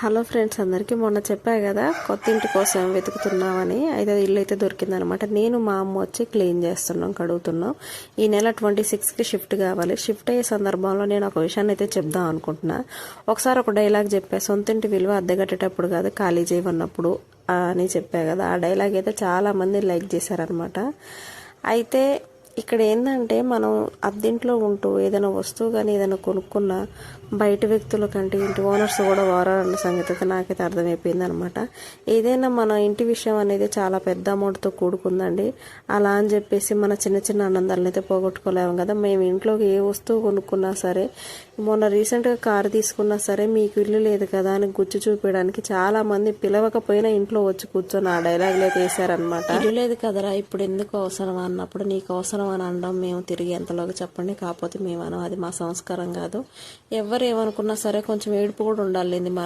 Hello friends, అందరికీ మొన్న చెప్పా కదా కొత్త ఇంటి కోసం వెతుకుతున్నామని. అయితే ఇల్లు అయితే దొరికిందనమాట. నేను మా అమ్మ వచ్చి క్లీన్ చేస్తున్నాం, కడుగుతున్నాం. ఈ నెల 26కి షిఫ్ట్ కావాలి. షిఫ్ట్ అయ్యే సందర్భంలో నేను ఒక విషయాన్ని అయితే చెప్దాం అనుకుంటున్నా. ఒకసారి ఒక డైలాగ్ చెప్పా, సొంత ఇంటి విలువ అద్దె కట్టేటప్పుడు కాదు ఖాళీ చేయమన్నప్పుడు అని చెప్పా కదా. ఆ డైలాగ్ అయితే చాలా మంది లైక్ చేశారనమాట. అయితే ఇక్కడ ఏంటంటే, మనం అద్దెంట్లో ఉంటూ ఏదైనా వస్తువు కానీ ఏదైనా కొనుక్కున్నా బయట వ్యక్తుల కంటే ఇంటి ఓనర్స్ కూడా వారాలన్న సంగతి అయితే నాకైతే అర్థమైపోయింది అనమాట. ఏదైనా మన ఇంటి విషయం అనేది చాలా పెద్ద అమౌంట్తో కూడుకుందండి. అలా అని చెప్పేసి మన చిన్న చిన్న ఆనందాలను అయితే పోగొట్టుకోలేము కదా. మేము ఇంట్లోకి ఏ వస్తువు కొనుక్కున్నా సరే, మొన్న రీసెంట్గా కారు తీసుకున్నా సరే, మీకు ఇల్లు లేదు కదా అని గుచ్చి చూపించడానికి చాలా మంది పిలవకపోయినా ఇంట్లో వచ్చి కూర్చొని ఆ డైలాగులు అయితే వేసారనమాట. ఇల్లు లేదు కదరా, ఇప్పుడు ఎందుకు అవసరం అన్నప్పుడు నీకు అవసరం అని అనడం మేము తిరిగి ఎంతలోకి చెప్పండి. కాకపోతే మేము అది మా సంస్కారం కాదు. ఎవరు ఏమనుకున్నా సరే కొంచెం ఏడుపు కూడా ఉండాలి.